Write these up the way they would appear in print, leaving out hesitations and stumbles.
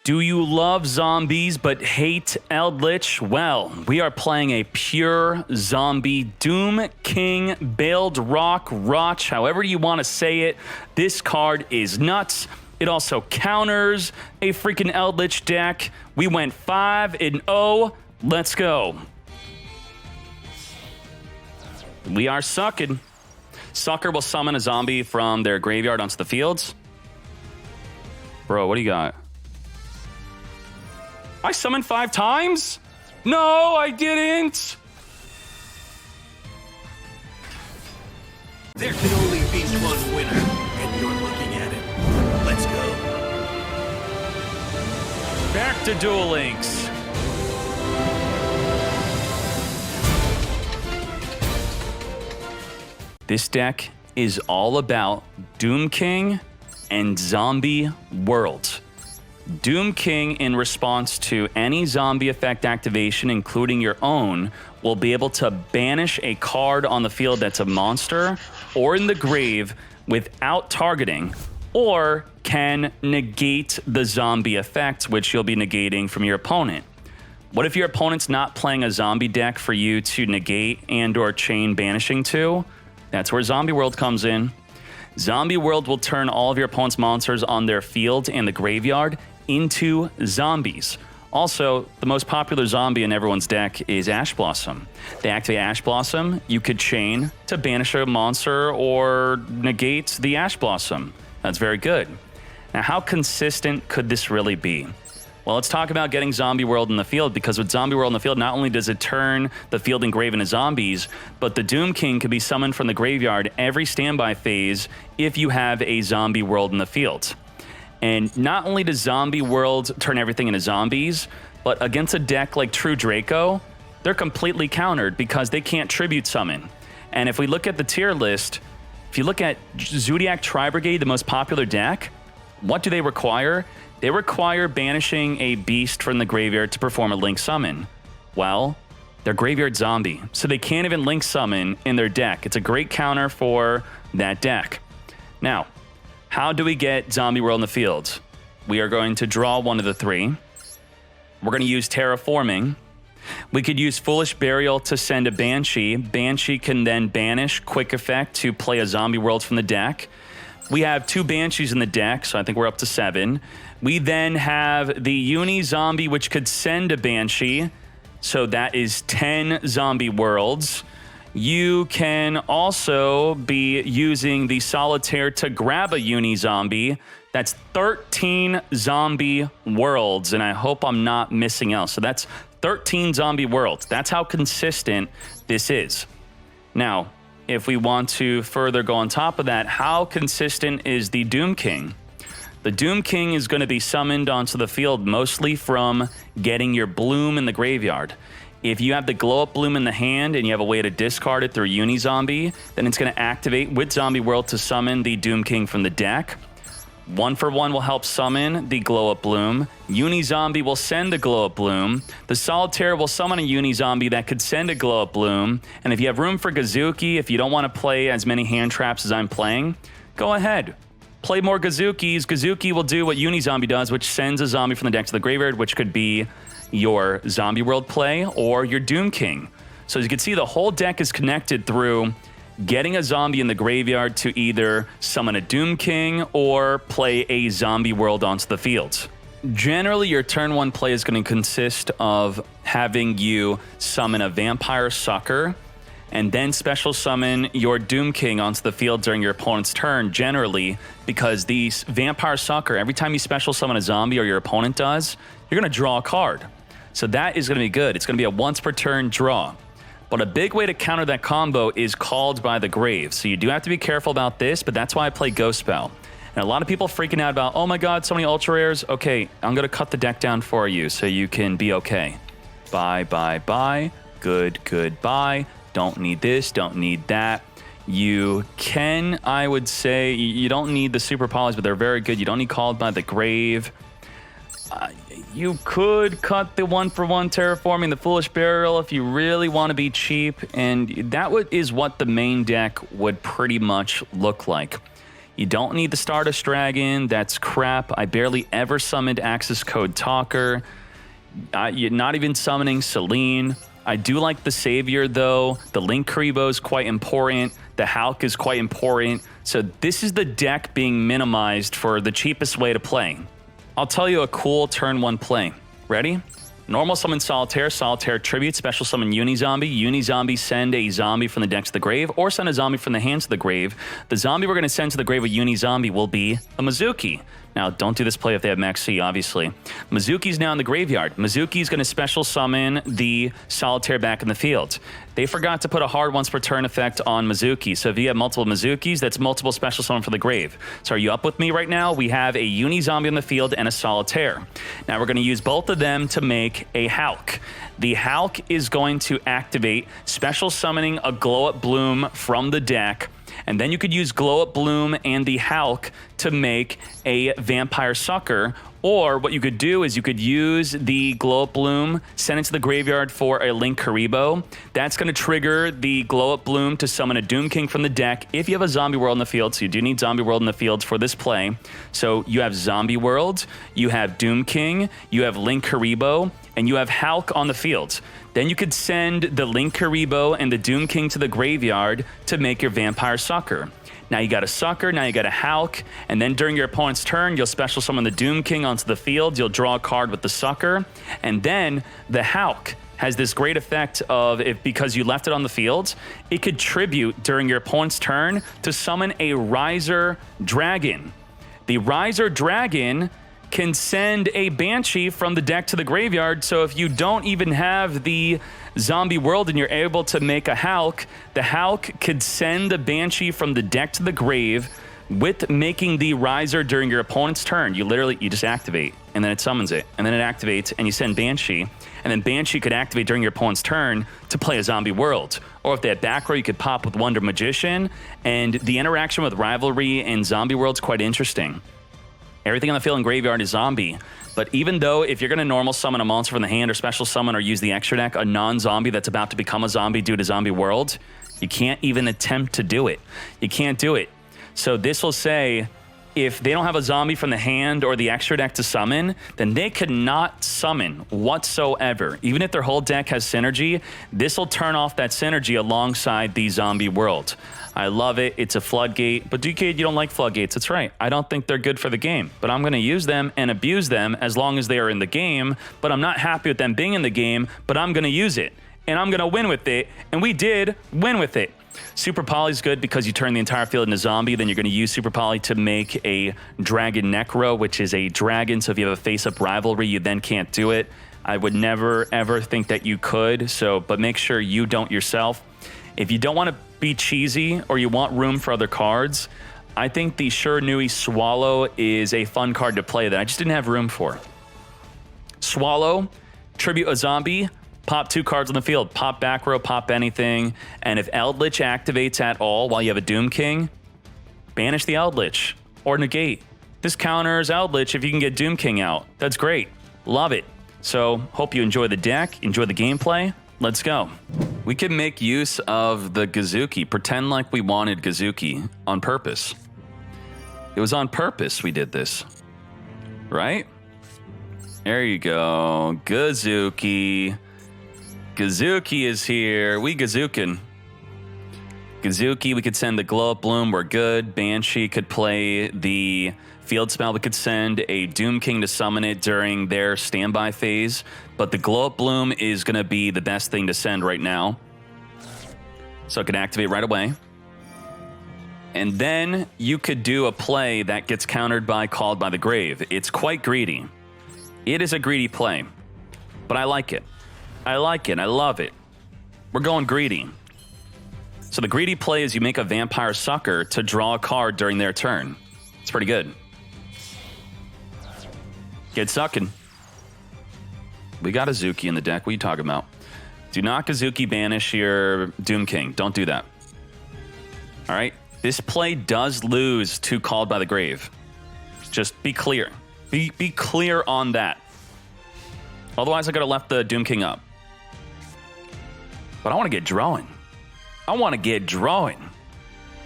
Do you love zombies but hate Eldlich? Well, we are playing a pure zombie Doomking build, roach, however you want to say it. This card is nuts. It also counters a freaking Eldlich deck. We went 5-0. Let's go. We are sucking. Sucker will summon a zombie from their graveyard onto the fields. Bro, what do you got? I summoned 5 times? No, I didn't. There can only be one winner, and you're looking at it. Let's go. Back to Duel Links. This deck is all about Doomking and Zombie World. Doomking, in response to any zombie effect activation, including your own, will be able to banish a card on the field that's a monster or in the grave without targeting, or can negate the zombie effect, which you'll be negating from your opponent. What if your opponent's not playing a zombie deck for you to negate and or chain banishing to? That's where Zombie World comes in. Zombie World will turn all of your opponent's monsters on their field and the graveyard into zombies. Also, the most popular zombie in everyone's deck is Ash Blossom. They activate Ash Blossom, you could chain to banish a monster or negate the Ash Blossom. That's very good. Now, how consistent could this really be? Well, let's talk about getting Zombie World in the field, because with Zombie World in the field, not only does it turn the field and grave into zombies, but the Doomking can be summoned from the graveyard every standby phase if you have a Zombie World in the field. And not only does Zombie World turn everything into zombies, but against a deck like True Draco, they're completely countered because they can't tribute summon. And if we look at the tier list, if you look at Zodiac Tri-Brigade, the most popular deck, what do they require? They require banishing a beast from the graveyard to perform a link summon. Well, they're graveyard zombie, so they can't even link summon in their deck. It's a great counter for that deck. Now, how do we get Zombie World in the field? We are going to draw one of the 3. We're going to use Terraforming. We could use Foolish Burial to send a Banshee. Banshee can then banish Quick Effect to play a Zombie World from the deck. We have 2 Banshees in the deck, so I think we're up to 7. We then have the Uni Zombie, which could send a Banshee. So that is 10 Zombie Worlds. You can also be using the Solitaire to grab a Uni Zombie. That's 13 Zombie Worlds, and I hope I'm not missing else. So that's 13 Zombie Worlds. That's how consistent this is. Now, if we want to further go on top of that, how consistent is the Doomking? The Doomking is going to be summoned onto the field mostly from getting your Bloom in the graveyard. If you have the Glow Up Bloom in the hand and you have a way to discard it through Uni Zombie, then it's going to activate with Zombie World to summon the Doomking from the deck. 1-for-1 will help summon the Glow Up Bloom. Uni Zombie will send a Glow Up Bloom. The Solitaire will summon a Uni Zombie that could send a Glow Up Bloom. And if you have room for Gazuki, if you don't want to play as many hand traps as I'm playing, go ahead. Play more Gazukis. Gazuki will do what Uni Zombie does, which sends a zombie from the deck to the graveyard, which could be your Zombie World play or your Doomking. So as you can see, the whole deck is connected through getting a zombie in the graveyard to either summon a Doomking or play a Zombie World onto the field. Generally, your turn 1 play is going to consist of having you summon a Vampire Sucker and then special summon your Doomking onto the field during your opponent's turn, generally, because these Vampire Sucker, every time you special summon a zombie or your opponent does, you're going to draw a card. So that is going to be good. It's going to be a once per turn draw. But a big way to counter that combo is Called by the Grave. So you do have to be careful about this, but that's why I play Ghost Spell. And a lot of people freaking out about, oh my god, so many ultra rares. Okay, I'm going to cut the deck down for you so you can be okay. Bye, bye, bye. Good, goodbye. Don't need this, don't need that. You can, I would say, you don't need the super polys, but they're very good. You don't need Called by the Grave. You could cut the 1-for-1 Terraforming, the Foolish Burial if you really want to be cheap, and that is what the main deck would pretty much look like. You don't need the Stardust Dragon. That's crap. I barely ever summoned Accesscode Talker. You're not even summoning Celine. I do like the Savior, though. The Link Karibo is quite important. The Hulk is quite important. So this is the deck being minimized for the cheapest way to play. I'll tell you a cool turn 1 play. Ready? Normal summon Solitaire, Solitaire Tribute, special summon Uni-Zombie. Uni-Zombie, send a zombie from the deck to the grave, or send a zombie from the hands to the grave. The zombie we're going to send to the grave with Uni-Zombie will be a Mizuki. Now, don't do this play if they have Max C, obviously. Mizuki's now in the graveyard. Mizuki's going to special summon the Solitaire back in the field. They forgot to put a hard once per turn effect on Mizuki. So if you have multiple Mizukis, that's multiple special summon for the grave. So are you up with me right now? We have a Uni-Zombie in the field and a Solitaire. Now we're going to use both of them to make a Hulk. The Hulk is going to activate special summoning a Glow-Up Bloom from the deck. And then you could use Glow-Up Bloom and the Hulk to make a Vampire Sucker. Or what you could do is you could use the Glow-Up Bloom, send it to the graveyard for a Link Karibo. That's going to trigger the Glow-Up Bloom to summon a Doomking from the deck if you have a Zombie World in the field. So you do need Zombie World in the field for this play. So you have Zombie World, you have Doomking, you have Link Karibo, and you have Hulk on the field. Then you could send the Link Karibo and the Doomking to the graveyard to make your Vampire Sucker. Now you got a Sucker, now you got a Hulk, and then during your opponent's turn, you'll special summon the Doomking onto the field, you'll draw a card with the Sucker, and then the Hulk has this great effect of, if because you left it on the field, it could tribute during your opponent's turn to summon a Riser Dragon. The Riser Dragon can send a Banshee from the deck to the graveyard, so if you don't even have the Zombie World and you're able to make a Hulk, the Hulk could send a Banshee from the deck to the grave with making the Riser during your opponent's turn. You just activate, and then it summons it, and then it activates, and you send Banshee, and then Banshee could activate during your opponent's turn to play a Zombie World. Or if they had back row, you could pop with Wonder Magician, and the interaction with Rivalry and Zombie World's quite interesting. Everything on the field and graveyard is zombie. But even though if you're going to normal summon a monster from the hand or special summon or use the extra deck, a non-zombie that's about to become a zombie due to Zombie World, you can't even attempt to do it. You can't do it. So this will say, if they don't have a zombie from the hand or the extra deck to summon, then they could not summon whatsoever. Even if their whole deck has synergy, this will turn off that synergy alongside the Zombie World. I love it. It's a Floodgate. But Dkayed, you don't like Floodgates. That's right. I don't think they're good for the game. But I'm going to use them and abuse them as long as they are in the game. But I'm not happy with them being in the game. But I'm going to use it. And I'm going to win with it. And we did win with it. Super Poly is good because you turn the entire field into zombie. Then you're going to use Super Poly to make a Dragon Necro, which is a dragon. So if you have a face-up rivalry, you then can't do it. I would never, ever think that you could. But make sure you don't yourself. If you don't want to be cheesy or you want room for other cards, I think the Shiranui Swallow is a fun card to play that I just didn't have room for. Swallow, tribute a zombie, pop 2 cards on the field, pop back row, pop anything, and if Eldlich activates at all while you have a Doomking, banish the Eldlich or negate. This counters Eldlich if you can get Doomking out. That's great. Love it. So hope you enjoy the deck, enjoy the gameplay. Let's go. We can make use of the Gazuki, pretend like we wanted Gazuki on purpose. It was on purpose we did this, right? There you go, Gazuki. Gazuki is here, we Gazookin'. Gazuki, we could send the Glow Up Bloom, we're good. Banshee could play the field spell, we could send a Doomking to summon it during their standby phase, but the Glow Up Bloom is going to be the best thing to send right now. So it can activate right away. And then you could do a play that gets countered by Called by the Grave. It's quite greedy. It is a greedy play, but I like it. I like it. I love it. We're going greedy. So the greedy play is you make a Vampire Sucker to draw a card during their turn. It's pretty good. Get sucking. We got a Zuki in the deck. What are you talking about? Do not Gazuki banish your Doomking. Don't do that. All right? This play does lose to Called by the Grave. Just be clear. Be clear on that. Otherwise, I could have left the Doomking up. But I want to get drawing. I want to get drawing.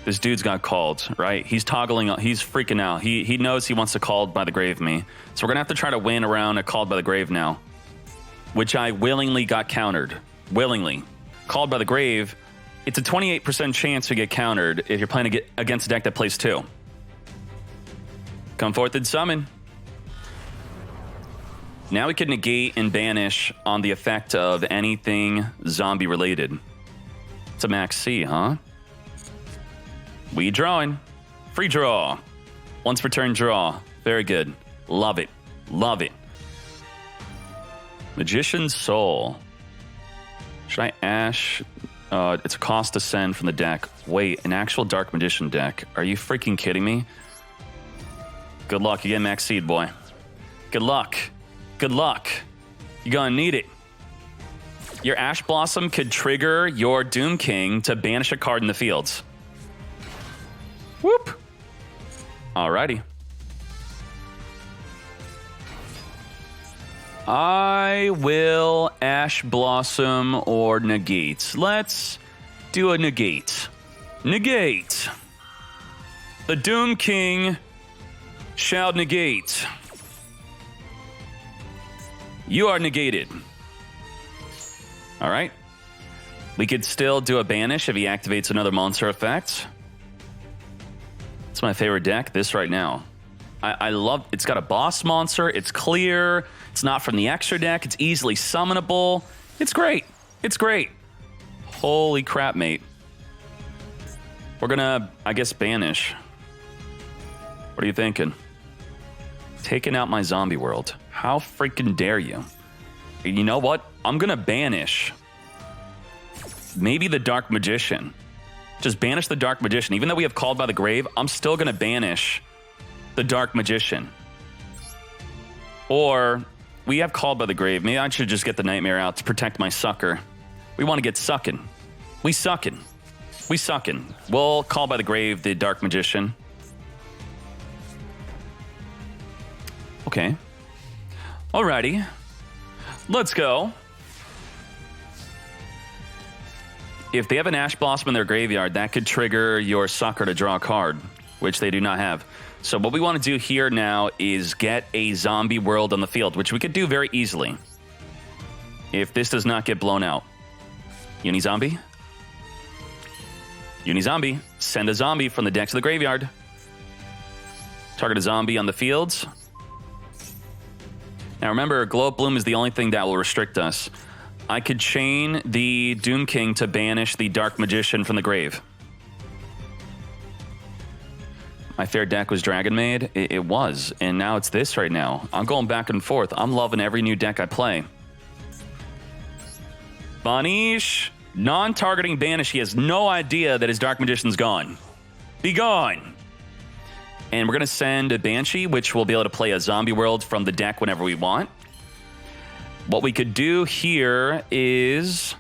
This dude's got called, right? He's toggling, he's freaking out. He knows he wants to Called by the Grave me. So we're gonna have to try to win around a Called by the Grave now, which I willingly got countered. Willingly. Called by the Grave, it's a 28% chance to get countered if you're playing against a deck that plays 2. Come forth and summon. Now we can negate and banish on the effect of anything zombie related. It's a max C, huh? We drawing. Free draw. Once per turn draw. Very good. Love it. Love it. Magician's Soul. Should I Ash? It's a cost to send from the deck. Wait, an actual Dark Magician deck. Are you freaking kidding me? Good luck. You get max seed, boy. Good luck. Good luck. You're gonna need it. Your Ash Blossom could trigger your Doomking to banish a card in the fields. Whoop. Alrighty. I will Ash Blossom or Negate. Let's do a Negate. Negate. The Doomking shall negate. You are negated. All right. We could still do a banish if he activates another monster effect. It's my favorite deck, this right now. I love, it's got a boss monster, it's clear, it's not from the extra deck, it's easily summonable. It's great. It's great. Holy crap, mate. We're gonna, I guess, banish. What are you thinking? Taking out my zombie world. How freaking dare you? You know what? I'm gonna banish. Maybe the Dark Magician. Just banish the Dark Magician. Even though we have Called by the Grave, I'm still gonna banish the Dark Magician. Or we have Called by the Grave. Maybe I should just get the Nightmare out to protect my sucker. We want to get sucking. We sucking. We sucking. We'll Call by the Grave the Dark Magician. Okay. Alrighty. Let's go. If they have an Ash Blossom in their graveyard, that could trigger your sucker to draw a card, which they do not have. So what we want to do here now is get a zombie world on the field, which we could do very easily. If this does not get blown out. Uni-zombie? Uni-zombie. Send a zombie from the deck to the graveyard. Target a zombie on the fields. Now remember, Glow Up Bloom is the only thing that will restrict us. I could chain the Doomking to banish the Dark Magician from the grave. My fair deck was Dragon Maid. It was, and now it's this right now. I'm going back and forth. I'm loving every new deck I play. Banish, non-targeting banish. He has no idea that his Dark Magician's gone. Be gone. And we're going to send a Banshee, which will be able to play a zombie world from the deck whenever we want. What we could do here is,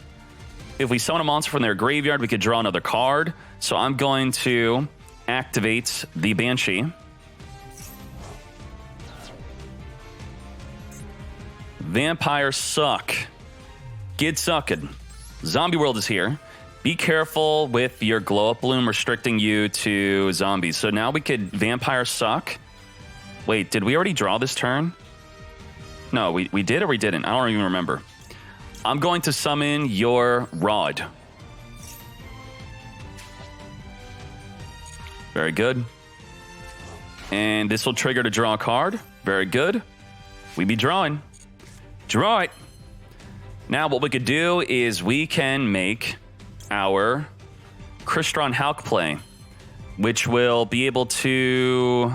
if we summon a monster from their graveyard, we could draw another card. So I'm going to activate the Banshee. Vampire suck. Get sucking. Zombie world is here. Be careful with your Glow Up Bloom restricting you to zombies. So now we could Vampire suck. Wait, did we already draw this turn? No, we did or we didn't? I don't even remember. I'm going to summon your Rod. Very good. And this will trigger to draw a card. Very good. We be drawing. Draw it. Now what we could do is we can make our Crystron Hulk play, which will be able to...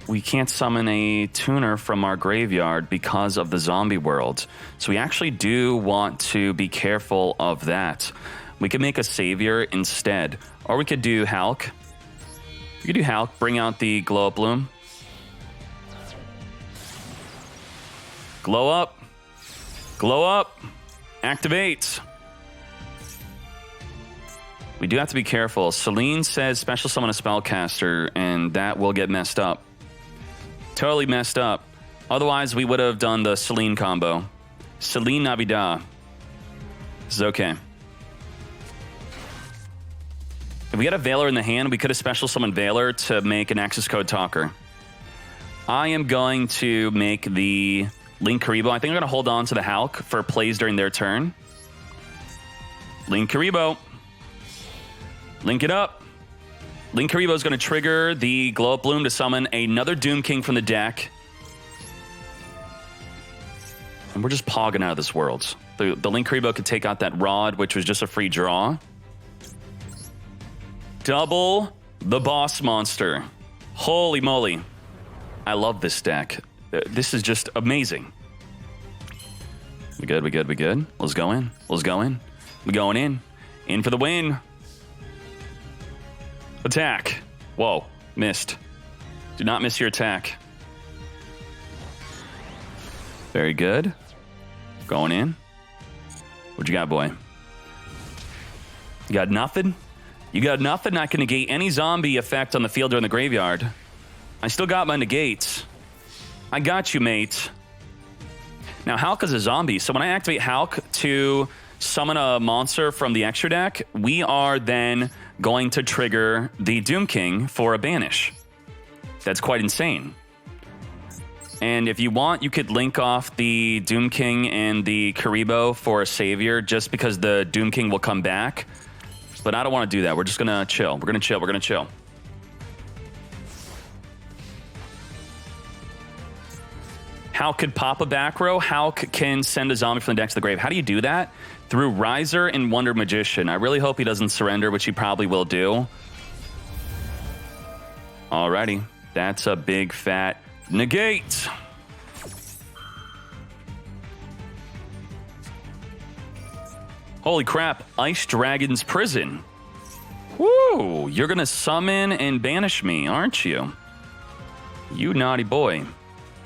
We can't summon a tuner from our graveyard because of the zombie world. So we actually do want to be careful of that. We could make a Savior instead. Or we could do Hulk. We could do Hulk, bring out the Glow Up Bloom. Glow up. Glow up. Activate. We do have to be careful. Celine says special summon a spellcaster, and that will get messed up. Totally messed up. Otherwise, we would have done the Celine combo. Celine Navidad. This is okay. If we had a Veiler in the hand, we could have special summoned Veiler to make an Accesscode Talker. I am going to make the Link Karibo. I think I'm going to hold on to the Hulk for plays during their turn. Link Karibo. Link it up. Link Karibo is going to trigger the Glow Up Bloom to summon another Doomking from the deck. And we're just pogging out of this world. The Link Karibo could take out that Rod, which was just a free draw. Double the Boss Monster. Holy moly. I love this deck. This is just amazing. We good, we good, we good. Let's go in. Let's go in. We're going in. In for the win. Attack. Whoa, missed. Do not miss your attack. Very good. Going in. What you got, boy? You got nothing? You got nothing? I can negate any zombie effect on the field or in the graveyard. I still got my negates. I got you, mate. Now, Hulk is a zombie, so when I activate Hulk to summon a monster from the extra deck, we are then going to trigger the Doomking for a banish. That's quite insane. And if you want, you could link off the Doomking and the Karibo for a savior just because the Doomking will come back. But I don't want to do that. We're just going to chill. We're going to chill. We're going to chill. Hulk could pop a back row. Hulk can send a zombie from the deck to the grave. How do you do that? Through Riser and Wonder Magician. I really hope he doesn't surrender, which he probably will do. Alrighty. That's a big fat negate. Holy crap. Ice Dragon's Prison. Woo! You're going to summon and banish me, aren't you? You naughty boy.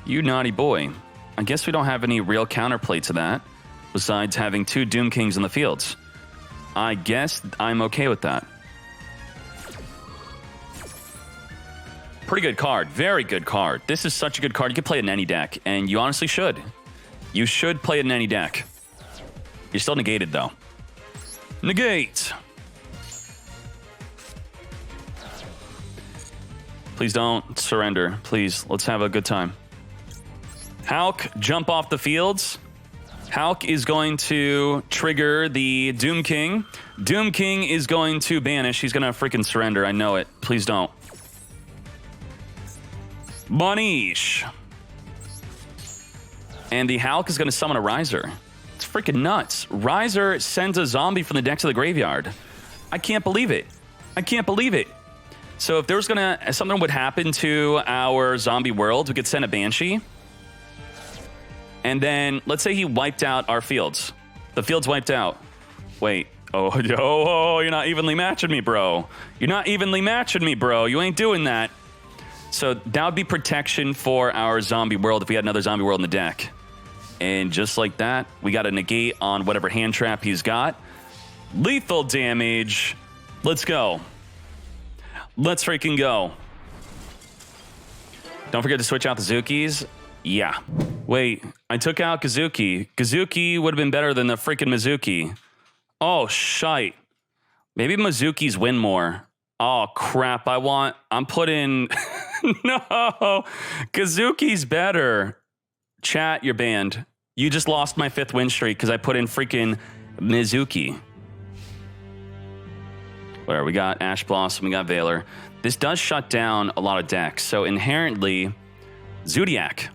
You naughty boy. I guess we don't have any real counterplay to that, besides having two Doom Kings in the fields. I guess I'm okay with that. Pretty good card. Very good card. This is such a good card. You could play it in any deck, and you honestly should. You should play it in any deck. You're still negated, though. Negate! Please don't surrender. Please, let's have a good time. Hulk, jump off the fields. Hulk is going to trigger the Doom King. Doom King is going to banish. He's going to freaking surrender. I know it. Please don't. BANISH. And the Hulk is going to summon a Riser. It's freaking nuts. Riser sends a zombie from the deck to the graveyard. I can't believe it. I can't believe it. So if there was something would happen to our zombie world, we could send a Banshee. And then, let's say he wiped out our fields. The field's wiped out. Wait. Oh, you're not evenly matching me, bro. You're not evenly matching me, bro. You ain't doing that. So that would be protection for our zombie world if we had another zombie world in the deck. And just like that, we got a negate on whatever hand trap he's got. Lethal damage. Let's go. Let's freaking go. Don't forget to switch out the Zukis. Yeah. Wait, I took out Kazuki. Kazuki would have been better than the freaking Mizuki. Oh, shite. Maybe Mizuki's win more. Oh, crap. I'm putting... No. Kazuki's better. Chat, you're banned. You just lost my 5th win streak because I put in freaking Mizuki. Where we got Ash Blossom, we got Veiler. This does shut down a lot of decks. So inherently, Zodiac.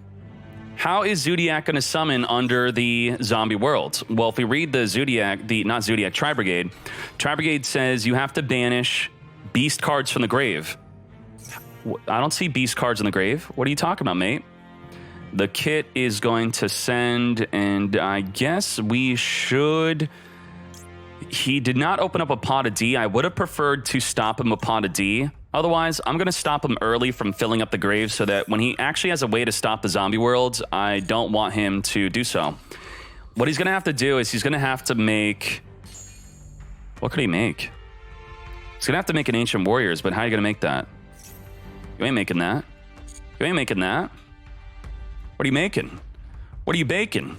How is Zodiac going to summon under the zombie world? Well, if we read the Zodiac, not Zodiac, tri-brigade. Tri-brigade says you have to banish beast cards from the grave. I don't see beast cards in the grave. What are you talking about, mate? The kit is going to send, and I guess we should... He did not open up a pot of D. I would have preferred to stop him a pot of D. Otherwise, I'm going to stop him early from filling up the grave so that when he actually has a way to stop the zombie worlds, I don't want him to do so. What he's going to have to do is he's going to have to make... What could he make? He's going to have to make an Ancient Warriors, but how are you going to make that? You ain't making that. You ain't making that. What are you making? What are you baking?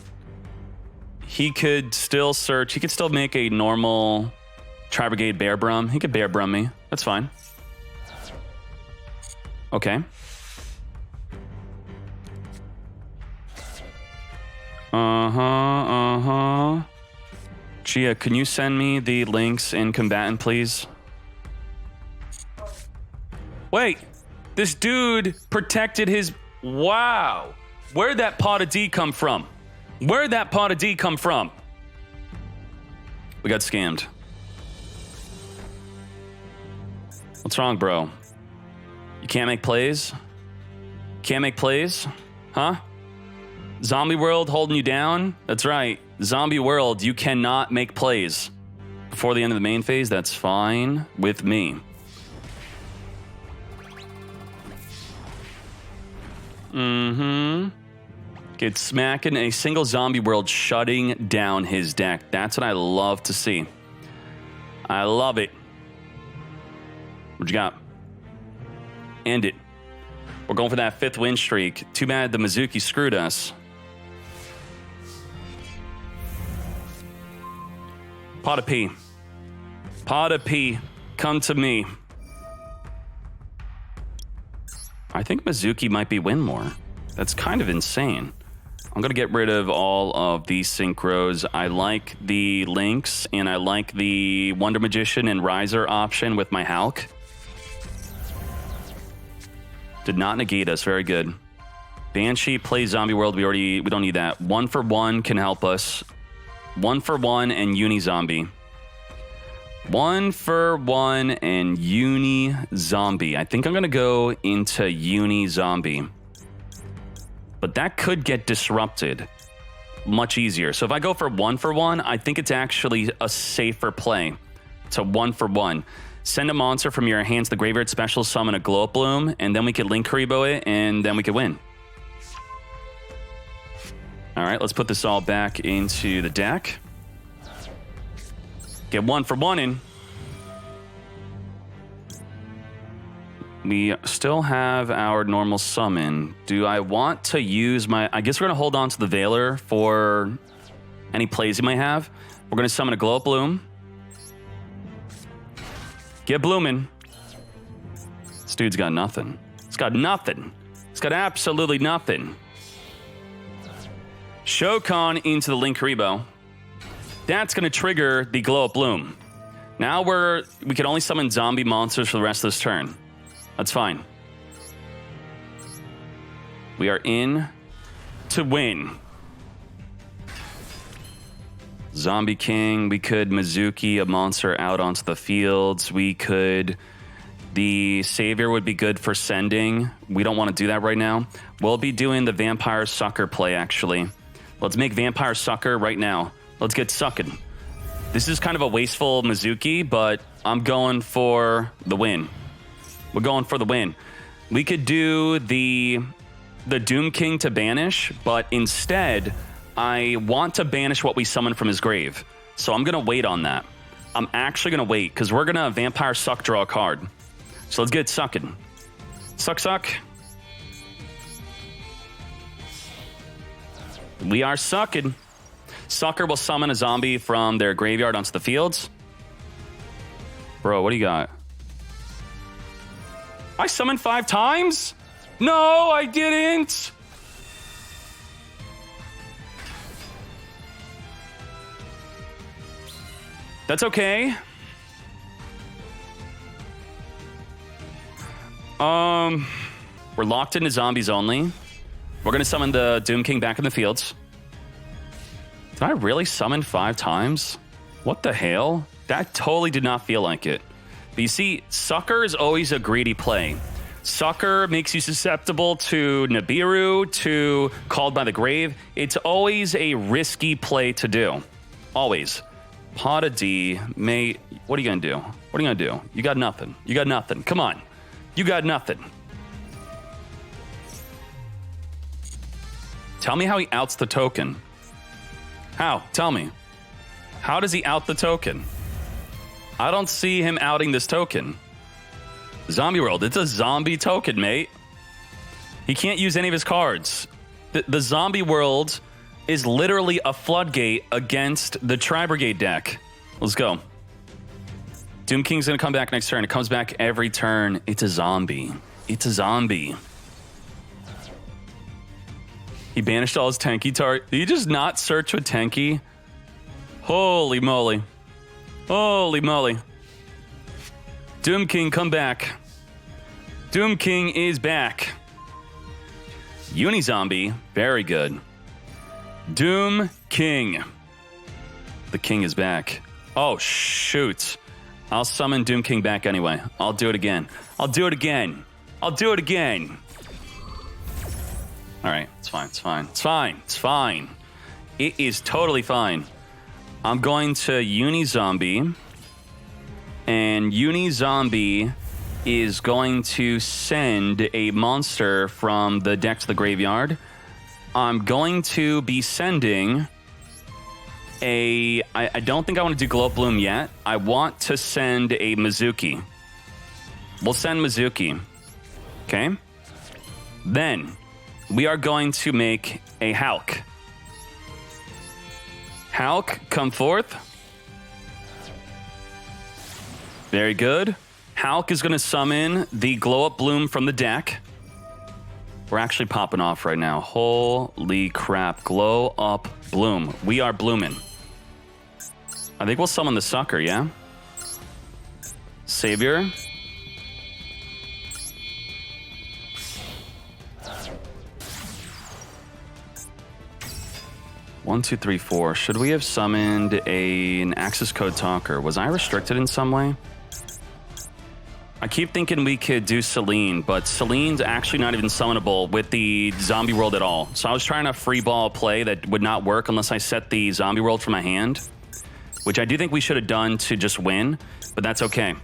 He could still search. He could still make a normal tri-brigade Bear Brum. He could Bear Brum me. That's fine. Okay. Gia, can you send me the links in combatant, please? Wait, this dude protected his... Wow. Where'd that pot of D come from? Where'd that pot of D come from? We got scammed. What's wrong, bro? You can't make plays? Can't make plays? Huh? Zombie World holding you down? That's right. Zombie World, you cannot make plays. Before the end of the main phase, that's fine with me. Get smacking a single Zombie World shutting down his deck. That's what I love to see. I love it. What you got? End it. We're going for that 5th win streak. Too bad the Mizuki screwed us. Pot of P. Pot of P. Come to me. I think Mizuki might be win more. That's kind of insane. I'm going to get rid of all of these synchros. I like the Lynx, and I like the Wonder Magician and Riser option with my Hulk. Did not negate us. Very good. Banshee plays Zombie World. We don't need that. 1 for 1 can help us. 1 for 1 and Uni Zombie. 1 for 1 and Uni Zombie. I think I'm going to go into Uni Zombie. But that could get disrupted much easier. So if I go for 1, I think it's actually a safer play to 1 for 1. Send a monster from your hands to the graveyard, special summon a Glow Up Bloom, and then we could Link Karibo it, and then we could win. All right, let's put this all back into the deck. Get 1 for 1 in. We still have our normal summon. Do I want to use my... I guess we're going to hold on to the Veiler for any plays he might have. We're going to summon a Glow Up Bloom. Get blooming. This dude's got nothing. It's got nothing. It's got absolutely nothing. Shokan into the Link Karibo. That's going to trigger the Glow Up Bloom. Now we can only summon zombie monsters for the rest of this turn. That's fine. We are in to win. Zombie King. We could Mizuki a monster out onto the fields. We could... The Savior would be good for sending. We don't want to do that right now. We'll be doing the Vampire Sucker play, actually. Let's make Vampire Sucker right now. Let's get sucking. This is kind of a wasteful Mizuki, but I'm going for the win. We're going for the win. We could do the Doomking to banish, but instead, I want to banish what we summon from his grave. So I'm going to wait on that. I'm actually going to wait, because we're going to Vampire Suck draw a card. So let's get sucking. Suck, suck. We are sucking. Sucker will summon a zombie from their graveyard onto the fields. Bro, what do you got? I summoned 5 times? No, I didn't. That's okay. We're locked into zombies only. We're going to summon the Doomking back in the fields. Did I really summon 5 times? What the hell? That totally did not feel like it. But you see, Sucker is always a greedy play. Sucker makes you susceptible to Nibiru, to Called by the Grave. It's always a risky play to do. Always. Pot of D, mate. What are you going to do? What are you going to do? You got nothing. You got nothing. Come on. You got nothing. Tell me how he outs the token. How? Tell me. How does he out the token? I don't see him outing this token. Zombie World, it's a zombie token, mate. He can't use any of his cards. The Zombie World is literally a floodgate against the tri-brigade deck. Let's go. Doomking's gonna come back next turn. It comes back every turn. It's a zombie. It's a zombie. He banished all his tanky target. Did he just not search with tanky? Holy moly. Holy moly. Doomking, come back. Doomking is back. Unizombie, very good. Doom King. The king is back. Oh, shoot. I'll summon Doom King back anyway. I'll do it again. I'll do it again. I'll do it again. All right, it's fine, it's fine. It's fine, it's fine. It is totally fine. I'm going to Unizombie. And Unizombie is going to send a monster from the deck to the graveyard. I'm going to be sending a... I don't think I want to do Glow Up Bloom yet. I want to send a Mizuki. We'll send Mizuki. Okay? Then, we are going to make a Hulk. Hulk, come forth. Very good. Hulk is going to summon the Glow Up Bloom from the deck. We're actually popping off right now. Holy crap. Glow Up Bloom. We are blooming. I think we'll summon the sucker, yeah? Savior. One, two, three, four. Should we have summoned an Accesscode Talker? Was I restricted in some way? I keep thinking we could do Selene, but Selene's actually not even summonable with the zombie world at all. So I was trying to free ball play that would not work unless I set the zombie world for my hand, which I do think we should have done to just win, but that's okay.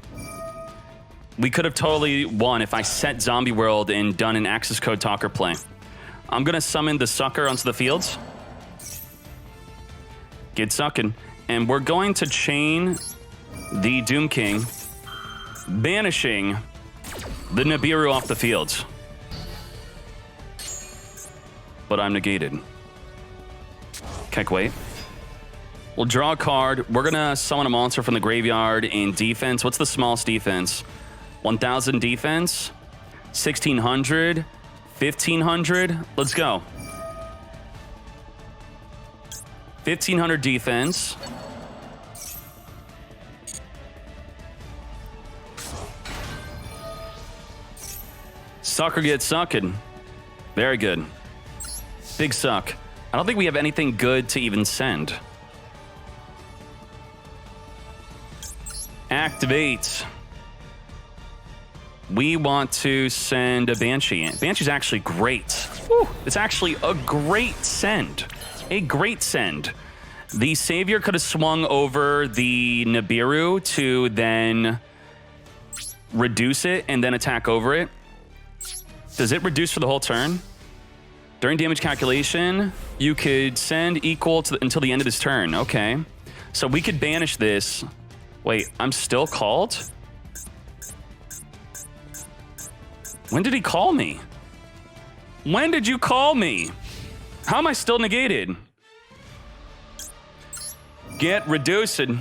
We could have totally won if I set zombie world and done an Accesscode Talker play. I'm going to summon the sucker onto the fields. Get sucking. And we're going to chain the Doom King, banishing the Nibiru off the field. But I'm negated. Okay, wait. We'll draw a card. We're gonna summon a monster from the graveyard in defense. What's the smallest defense? 1,000 defense? 1,600? 1,500? Let's go. 1,500 defense. Sucker gets sucking. Very good. Big suck. I don't think we have anything good to even send. Activate. We want to send a Banshee. Banshee's actually great. Woo, it's actually a great send. A great send. The Savior could have swung over the Nibiru to then reduce it and then attack over it. Does it reduce for the whole turn? During damage calculation, you could send equal to until the end of this turn. Okay. So we could banish this. Wait, I'm still called? When did he call me? When did you call me? How am I still negated? Get reduced. We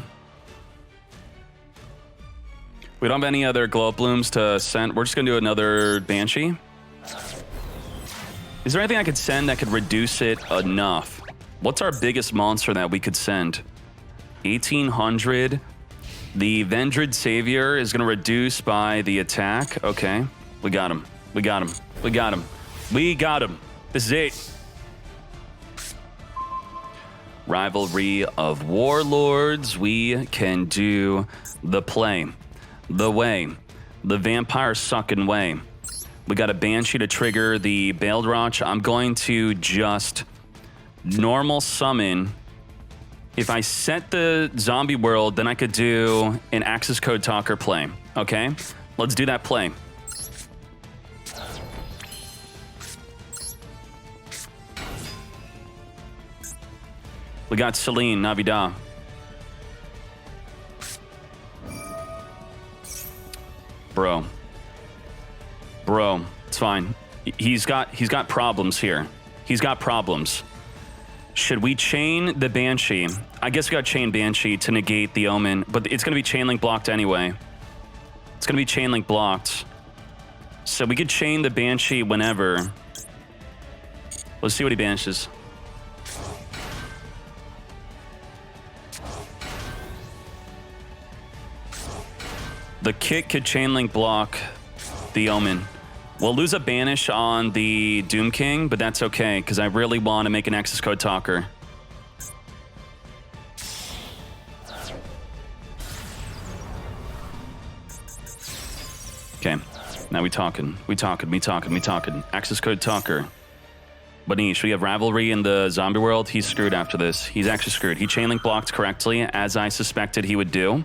don't have any other Glow Up Blooms to send. We're just going to do another Banshee. Is there anything I could send that could reduce it enough? What's our biggest monster that we could send? 1,800. The Vendred Savior is going to reduce by the attack. Okay. We got him. We got him. We got him. We got him. This is it. Rivalry of Warlords. We can do the play. The way. The vampire sucking way. We got a Banshee to trigger the Baildroch. I'm going to just normal summon. If I set the zombie world, then I could do an Accesscode Talker play. Okay? Let's do that play. We got Selene, Navidad. Bro, it's fine. He's got problems here. He's got problems. Should we chain the Banshee? I guess we got chain Banshee to negate the Omen, but it's going to be chain link blocked anyway. It's going to be chain link blocked. So we could chain the Banshee whenever. Let's see what he banishes. The kick could chain link block the Omen. We'll lose a banish on the Doomking, but that's okay, because I really want to make an Accesscode talker. Okay, now we talking. Accesscode talker. BANISH, we have Rivalry in the zombie world. He's screwed after this. He's actually screwed. He chain link blocked correctly, as I suspected he would do.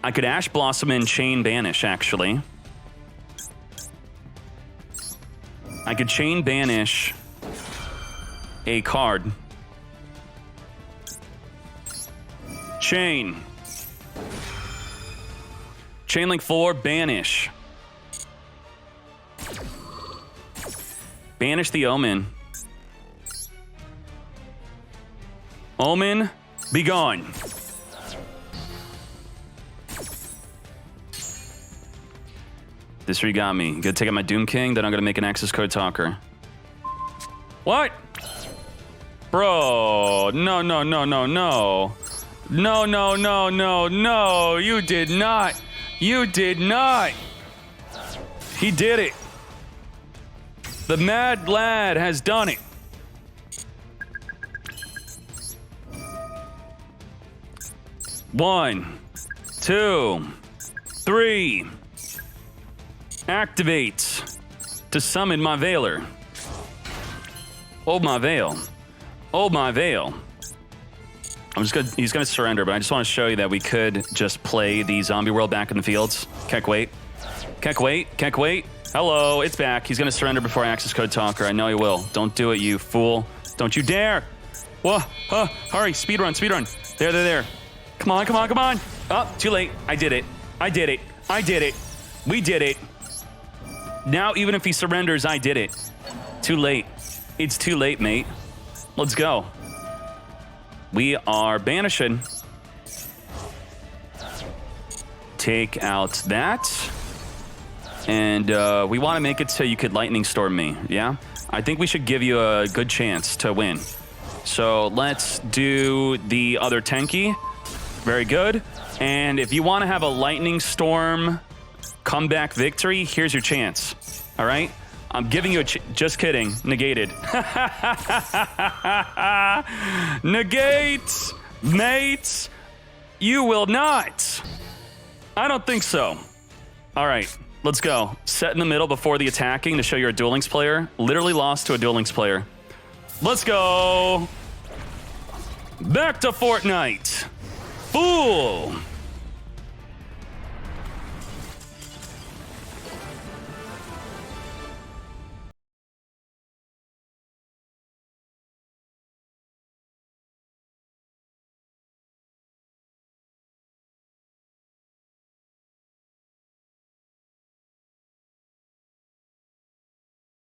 I could Ash Blossom and chain banish, actually. I could chain banish a card. Chain. Chain link 4, banish. Banish the Omen. Omen, be gone. This got me. Gonna take out my Doomking, then I'm gonna make an Accesscode talker. What? Bro, no. No, you did not. You did not. He did it. The mad lad has done it. One, 2, 3. Activate to summon my Veiler. Oh, my Veil. Oh, my Veil. He's gonna surrender, but I just want to show you that we could just play the zombie world back in the fields. Keck, wait. Hello, it's back. He's gonna surrender before Accesscode talker. I know he will. Don't do it, you fool. Don't you dare. Whoa, hurry, speedrun. There. Come on. Oh, too late. I did it. We did it. Now, even if he surrenders, I did it. Too late. It's too late, mate. Let's go. We are banishing. Take out that. And we want to make it so you could lightning storm me, yeah? I think we should give you a good chance to win. So let's do the other Tenki. Very good. And if you want to have a lightning storm comeback victory, here's your chance. All right? I'm giving you a just kidding. Negated. Negate, mates. You will not. I don't think so. All right, let's go. Set in the middle before the attacking to show you're a Duel Links player. Literally lost to a Duel Links player. Let's go. Back to Fortnite. Fool.